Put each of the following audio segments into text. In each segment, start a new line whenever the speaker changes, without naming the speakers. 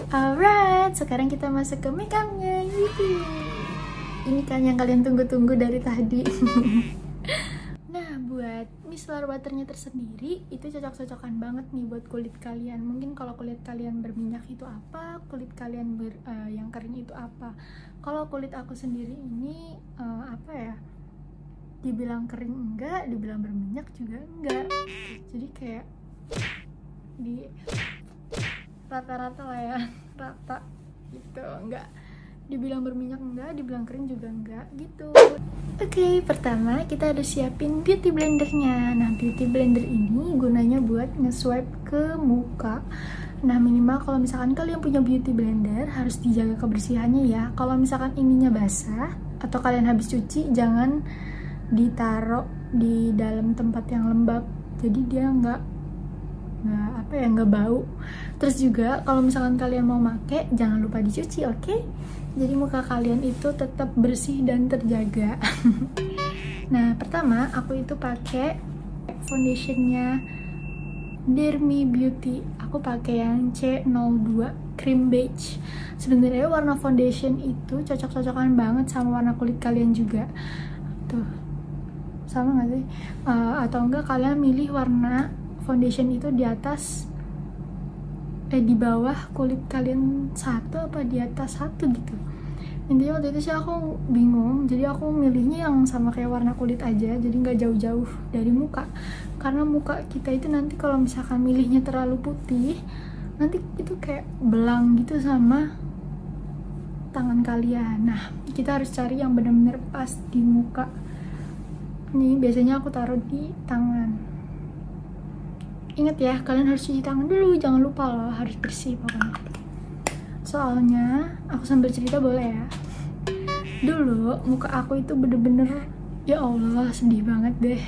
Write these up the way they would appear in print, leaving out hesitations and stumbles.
Alright, sekarang kita masuk ke makeupnya. Ini kan yang kalian tunggu-tunggu dari tadi. Nah, buat micellar waternya tersendiri itu cocok-cocokan banget nih buat kulit kalian. Mungkin kalau kulit kalian berminyak itu apa, kulit kalian yang kering itu apa. Kalau kulit aku sendiri ini apa ya, dibilang kering enggak, dibilang berminyak juga enggak. Jadi kayak di rata-rata lah ya, rata gitu, enggak dibilang berminyak enggak, dibilang kering juga enggak gitu. Oke, pertama kita harus siapin beauty blendernya. Nah, beauty blender ini gunanya buat nge-swipe ke muka. Nah, minimal kalau misalkan kalian punya beauty blender harus dijaga kebersihannya ya. Kalau misalkan ininya basah atau kalian habis cuci, jangan ditaruh di dalam tempat yang lembab, jadi dia nggak bau. Terus juga kalau misalkan kalian mau pakai, jangan lupa dicuci, oke? Jadi muka kalian itu tetap bersih dan terjaga. Nah, pertama aku itu pakai foundationnya Dermi Beauty. Aku pakai yang C02 cream beige. Sebenarnya warna foundation itu cocok-cocokan banget sama warna kulit kalian juga. Tuh, sama nggak sih? Atau enggak kalian milih warna foundation itu di atas di bawah kulit kalian satu apa di atas satu gitu. Intinya waktu itu sih aku bingung, jadi aku milihnya yang sama kayak warna kulit aja, jadi nggak jauh-jauh dari muka. Karena muka kita itu nanti kalau misalkan milihnya terlalu putih, nanti itu kayak belang gitu sama tangan kalian. Nah, kita harus cari yang benar-benar pas di muka. Nih biasanya aku taruh di tangan. Ingat ya, kalian harus cuci tangan dulu, jangan lupa loh, harus bersih pokoknya. Soalnya, aku sambil cerita boleh ya? Dulu, muka aku itu bener-bener, ya Allah, sedih banget deh.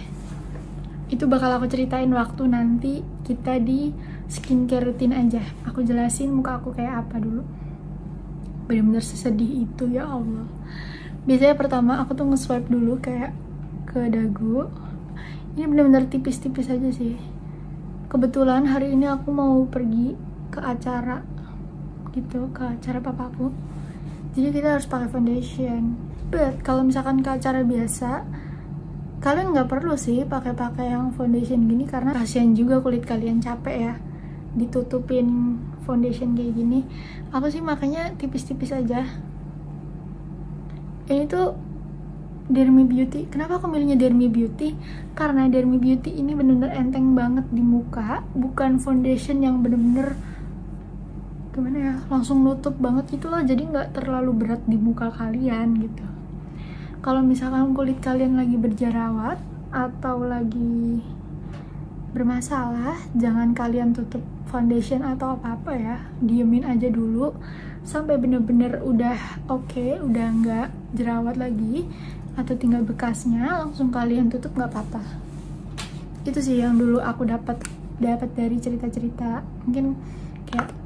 Itu bakal aku ceritain waktu nanti kita di skincare rutin aja. Aku jelasin muka aku kayak apa dulu. Bener-bener sesedih itu, ya Allah. Biasanya pertama aku tuh nge-swipe dulu kayak ke dagu. Ini bener-bener tipis-tipis aja sih. Kebetulan hari ini aku mau pergi ke acara gitu, ke acara papaku, jadi kita harus pakai foundation. But kalau misalkan ke acara biasa, kalian nggak perlu sih pakai yang foundation gini, karena kasihan juga kulit kalian capek ya ditutupin foundation kayak gini. Aku sih makanya tipis-tipis aja. Ini tuh Dermi Beauty. Kenapa aku milihnya Dermi Beauty? Karena Dermi Beauty ini bener-bener enteng banget di muka, bukan foundation yang bener-bener gimana ya, langsung nutup banget gitu loh, jadi nggak terlalu berat di muka kalian gitu. Kalau misalkan kulit kalian lagi berjerawat atau lagi bermasalah, jangan kalian tutup foundation atau apa-apa ya, diemin aja dulu sampai bener-bener udah oke, udah nggak jerawat lagi atau tinggal bekasnya, langsung kalian tutup, nggak apa-apa. Itu sih yang dulu aku dapat dari cerita-cerita. Mungkin kayak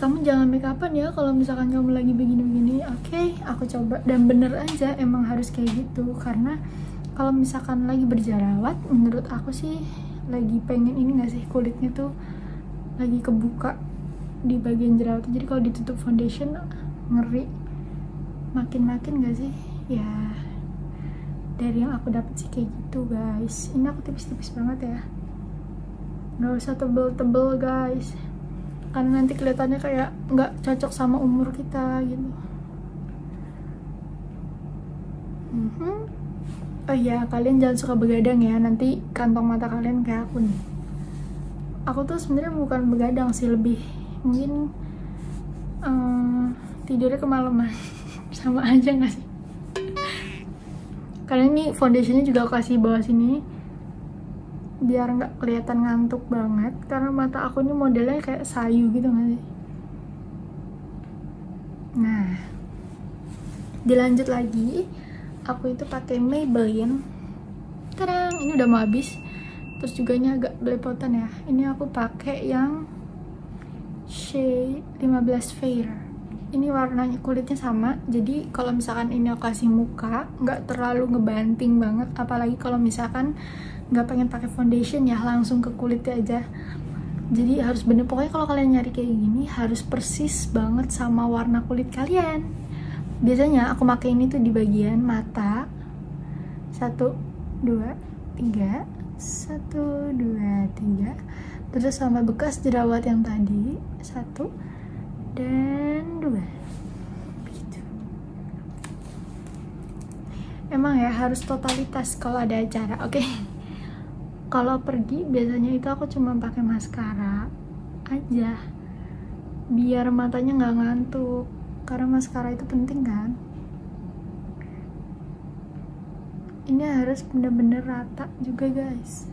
kamu jangan make upan ya kalau misalkan kamu lagi begini-begini. Oke, aku coba dan bener aja emang harus kayak gitu. Karena kalau misalkan lagi berjerawat, menurut aku sih lagi pengen ini nggak sih, kulitnya tuh lagi kebuka di bagian jerawat. Jadi kalau ditutup foundation ngeri, makin nggak sih ya. Dari yang aku dapat sih kayak gitu guys. Ini aku tipis-tipis banget ya, nggak usah tebel-tebel guys, karena nanti kelihatannya kayak nggak cocok sama umur kita gitu. Oh iya, kalian jangan suka begadang ya, nanti kantong mata kalian kayak aku nih. Aku tuh sebenarnya bukan begadang sih, lebih mungkin tidurnya kemalaman. Sama aja nggak sih? Karena ini foundationnya juga aku kasih bawah sini biar nggak kelihatan ngantuk banget, karena mata aku ini modelnya kayak sayu gitu nggak sih? Nah, dilanjut lagi, aku itu pakai Maybelline. Tadang, ini udah mau habis. Terus juga ini agak belepotan ya. Ini aku pakai yang shade 15 Fair. ini warnanya kulitnya sama, jadi kalau misalkan ini aku kasih muka nggak terlalu ngebanting banget, apalagi kalau misalkan nggak pengen pakai foundation ya, langsung ke kulitnya aja. Jadi harus bener, pokoknya kalau kalian nyari kayak gini harus persis banget sama warna kulit kalian. Biasanya aku pakai ini tuh di bagian mata, 1, 2, 3, 1, 2, 3, terus sama bekas jerawat yang tadi, 1 dan 2. Begitu. Emang ya harus totalitas kalau ada acara, oke? Kalau pergi biasanya itu aku cuma pakai maskara aja, biar matanya nggak ngantuk, karena maskara itu penting kan. Ini harus bener-bener rata juga guys.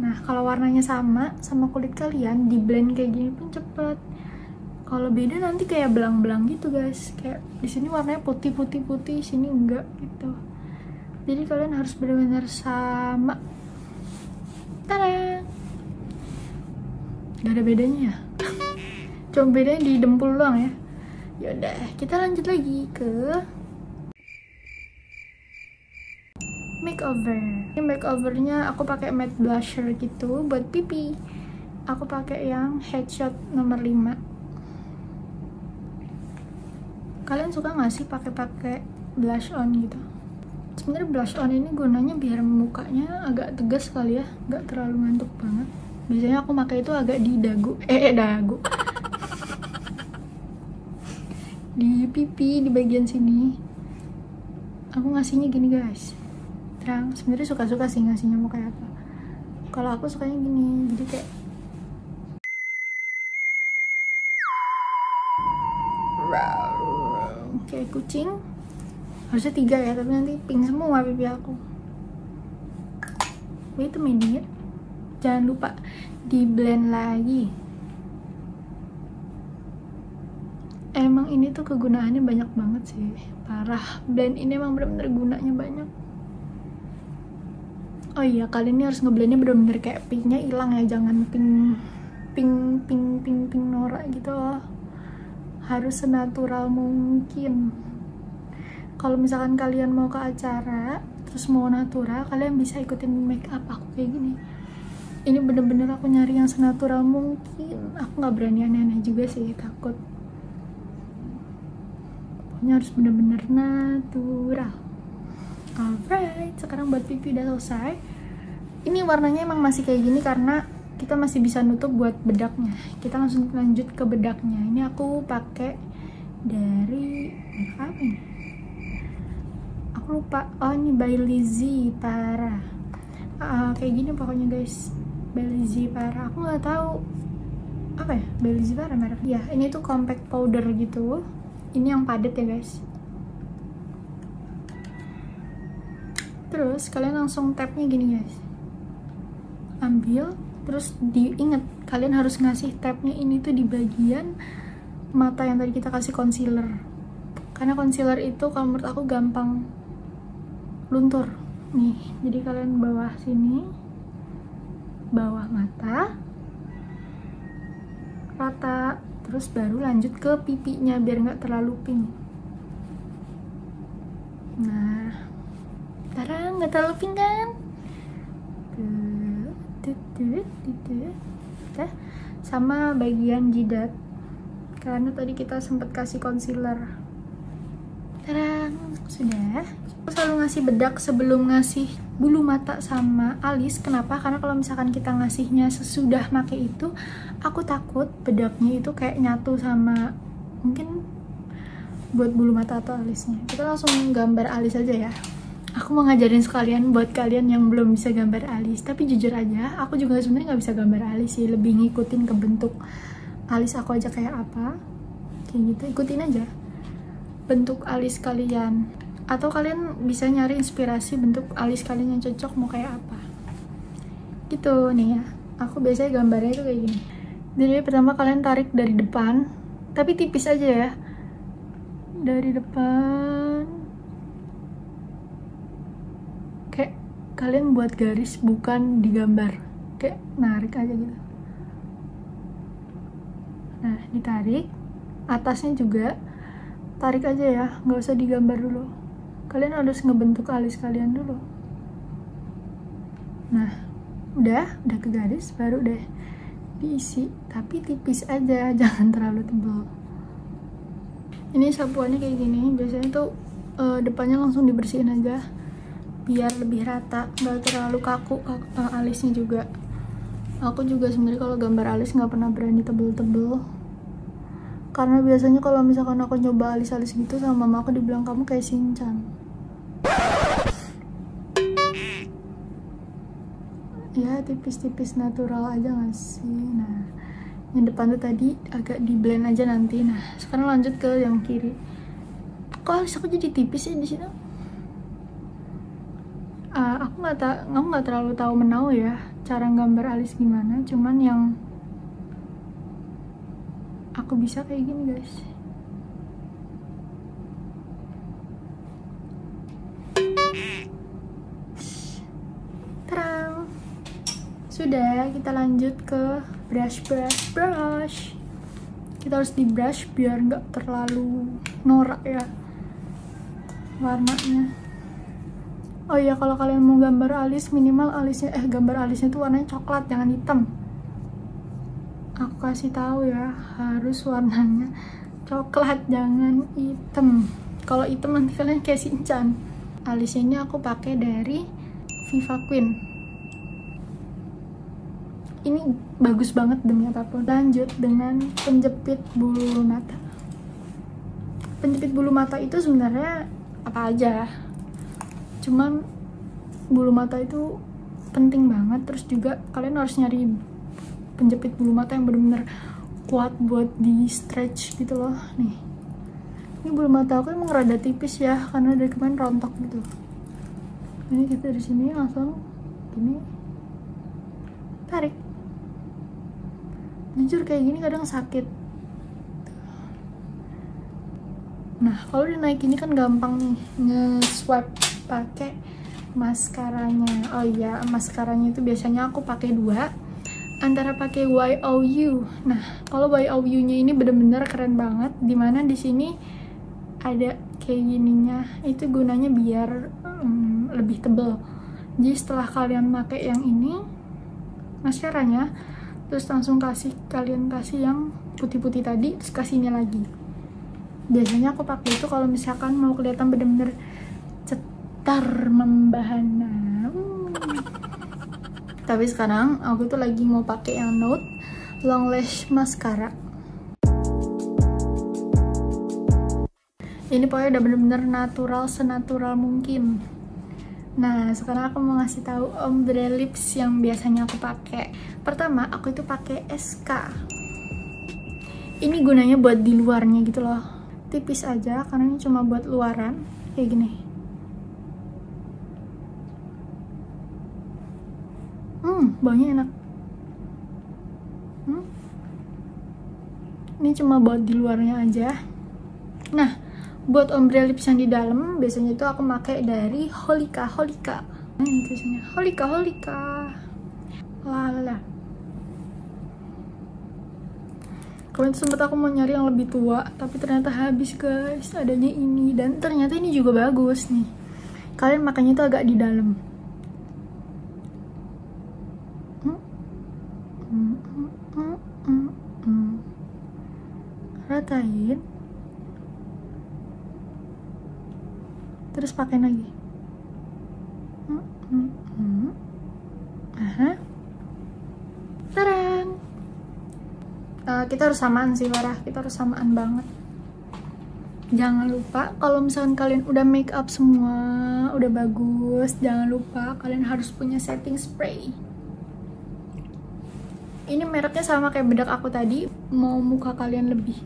Nah, kalau warnanya sama kulit kalian, di blend kayak gini pun cepet. Kalau beda nanti kayak belang-belang gitu guys, kayak di sini warnanya putih, sini enggak gitu. Jadi kalian harus benar-benar sama. Tada! Gak ada bedanya ya? Cuma bedanya di dempul doang ya. Yaudah, kita lanjut lagi ke makeover. Ini makeovernya aku pakai matte blusher gitu buat pipi. Aku pakai yang Headshot nomor 5. Kalian suka nggak sih pakai blush on gitu? Sebenarnya blush on ini gunanya biar mukanya agak tegas kali ya, nggak terlalu ngantuk banget. Biasanya aku pakai itu agak di dagu, dagu, di pipi, di bagian sini. Aku ngasihnya gini guys, terang. Sebenarnya suka-suka sih ngasihnya mau kayak apa. Kalau aku sukanya gini, jadi kayak kayak kucing. Harusnya 3 ya, tapi nanti pink semua pipi aku. Wait a minute, jangan lupa di blend lagi. Emang ini tuh kegunaannya banyak banget sih, parah. Blend ini emang bener-bener gunanya banyak. Oh iya, kalian ini harus ngeblendnya bener-bener kayak pinknya hilang ya, jangan pink norak gitu loh. Harus senatural mungkin. Kalau misalkan kalian mau ke acara terus mau natural, kalian bisa ikutin make up aku kayak gini. Ini bener-bener aku nyari yang senatural mungkin. Aku nggak berani aneh-aneh juga sih, takut. Pokoknya harus bener-bener natural. Alright, sekarang buat pipi udah selesai. Ini warnanya emang masih kayak gini karena kita masih bisa nutup buat bedaknya. Kita langsung lanjut ke bedaknya. Ini aku pakai dari apa ini? Aku lupa. Oh, ini by Lizzy Para. Kayak gini pokoknya guys. By Lizzy Para. Aku nggak tahu apa ya, by Lizzy Para merek. Ya, ini tuh compact powder gitu. Ini yang padat ya guys. Terus kalian langsung tapnya gini guys. Ambil. Terus diingat, kalian harus ngasih tapnya ini tuh di bagian mata yang tadi kita kasih concealer. Karena concealer itu kalau menurut aku gampang luntur. Nih, jadi kalian bawah sini, bawah mata, rata, terus baru lanjut ke pipinya biar nggak terlalu pink. Nah, tarang, nggak terlalu pink kan? Sama bagian jidat, karena tadi kita sempat kasih concealer. Tarang, sudah. Aku selalu ngasih bedak sebelum ngasih bulu mata sama alis. Kenapa? Karena kalau misalkan kita ngasihnya sesudah pakai itu, aku takut bedaknya itu kayak nyatu sama mungkin buat bulu mata atau alisnya. Kita langsung gambar alis aja ya. Aku mau ngajarin sekalian buat kalian yang belum bisa gambar alis. Tapi jujur aja, aku juga sebenarnya nggak bisa gambar alis sih. Lebih ngikutin ke bentuk alis aku aja kayak apa. Kayak gitu, ikutin aja bentuk alis kalian. Atau kalian bisa nyari inspirasi bentuk alis kalian yang cocok mau kayak apa. Gitu nih ya. Aku biasanya gambarnya itu kayak gini. Jadi pertama kalian tarik dari depan. Tapi tipis aja ya. Dari depan. Kayak kalian buat garis bukan digambar, kayak narik aja gitu. Nah, ditarik. Atasnya juga tarik aja ya, nggak usah digambar dulu. Kalian harus ngebentuk alis kalian dulu. Nah, udah ke garis, baru deh diisi, tapi tipis aja, jangan terlalu tebal. Ini sapuannya kayak gini, biasanya tuh depannya langsung dibersihin aja biar lebih rata, nggak terlalu kaku alisnya juga. Aku juga sebenarnya kalau gambar alis nggak pernah berani tebel-tebel, karena biasanya kalau misalkan aku nyoba alis-alis gitu sama mama aku dibilang kamu kayak Shinchan. Ya tipis-tipis natural aja nggak sih. Nah, yang depan tuh tadi agak di blend aja nanti. Nah, sekarang lanjut ke yang kiri. Kok alis aku jadi tipis ya di sini? Aku nggak terlalu tahu menau ya cara gambar alis gimana. Cuman yang aku bisa kayak gini guys. Terang. Sudah, kita lanjut ke brush. Kita harus di brush biar nggak terlalu norak ya warnanya. Oh iya, kalau kalian mau gambar alis, minimal gambar alisnya tuh warnanya coklat, jangan hitam. Aku kasih tahu ya, harus warnanya coklat, jangan hitam. Kalau hitam nanti kalian kayak Shinchan. Alisnya ini aku pakai dari Viva Queen. Ini bagus banget demi apapun. Lanjut dengan penjepit bulu mata. Penjepit bulu mata itu sebenarnya apa aja, cuman bulu mata itu penting banget. Terus juga kalian harus nyari penjepit bulu mata yang bener-bener kuat buat di stretch gitu loh. Nih, ini bulu mata aku emang rada tipis ya, karena dari kemarin rontok gitu. Ini kita di sini langsung gini tarik. Jujur kayak gini kadang sakit. Nah, kalau dinaik ini kan gampang nih nge-swipe pakai maskaranya. Oh iya, maskaranya itu biasanya aku pakai 2, antara pakai YOU. Nah, kalau YOU-nya ini bener-bener keren banget, dimana di sini ada kayak gininya. Itu gunanya biar lebih tebal. Jadi setelah kalian pakai yang ini maskaranya, terus langsung kalian kasih yang putih-putih tadi, terus kasih ini lagi. Biasanya aku pakai itu kalau misalkan mau kelihatan bener-bener cetar membahana. Tapi sekarang aku tuh lagi mau pakai yang Nude Long Lash Mascara. Ini pokoknya udah bener-bener natural, senatural mungkin. Nah, sekarang aku mau ngasih tahu ombre lips yang biasanya aku pakai. Pertama, aku itu pakai SK. Ini gunanya buat di luarnya gitu loh. Tipis aja, karena ini cuma buat luaran, kayak gini. Baunya enak. Ini cuma buat di luarnya aja. Nah, buat ombre lips yang di dalam, biasanya itu aku pakai dari Holika. Nah, itu sini. Holika. Lala. Kemarin sempat aku mau nyari yang lebih tua, tapi ternyata habis guys. Adanya ini, dan ternyata ini juga bagus nih. Kalian makanya itu agak di dalam. Ratain. Terus pakai lagi. Tarang. Kita harus samaan sih, Farah. Kita harus samaan banget. Jangan lupa kalau misalkan kalian udah make up semua, udah bagus, jangan lupa kalian harus punya setting spray. Ini mereknya sama kayak bedak aku tadi. Mau muka kalian lebih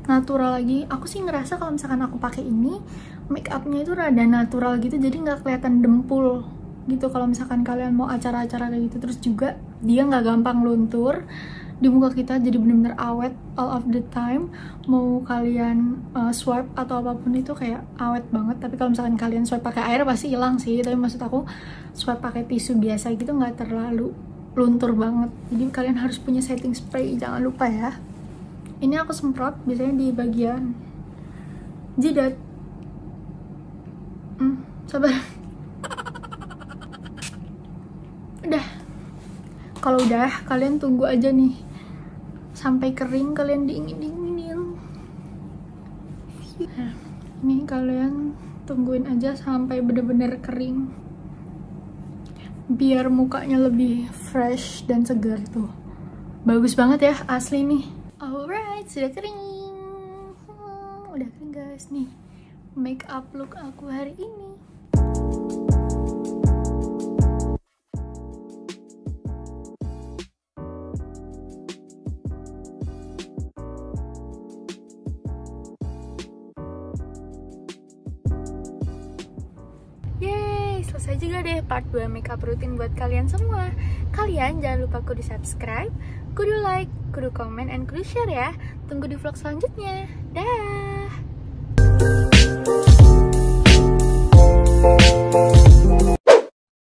natural lagi, aku sih ngerasa kalau misalkan aku pakai ini, make upnya itu rada natural gitu, jadi nggak kelihatan dempul gitu kalau misalkan kalian mau acara-acara kayak gitu. Terus juga dia nggak gampang luntur di muka kita, jadi bener-bener awet all of the time. Mau kalian swipe atau apapun itu kayak awet banget. Tapi kalau misalkan kalian swipe pakai air pasti hilang sih, tapi maksud aku swipe pakai tisu biasa gitu nggak terlalu luntur banget. Jadi kalian harus punya setting spray, jangan lupa ya. Ini aku semprot biasanya di bagian jidat. Sabar. Udah. Kalau udah, kalian tunggu aja nih sampai kering, kalian dingin-dinginin. Nah, ini kalian tungguin aja sampai bener-bener kering, biar mukanya lebih fresh dan segar tuh. Bagus banget ya, asli nih. Alright, sudah kering. Udah kering guys nih make up look aku hari ini. Yeay, selesai juga deh part 2 makeup rutin buat kalian semua. Kalian jangan lupa kudu subscribe, kudu like, kudu comment, and kudu share ya. Tunggu di vlog selanjutnya. Dah.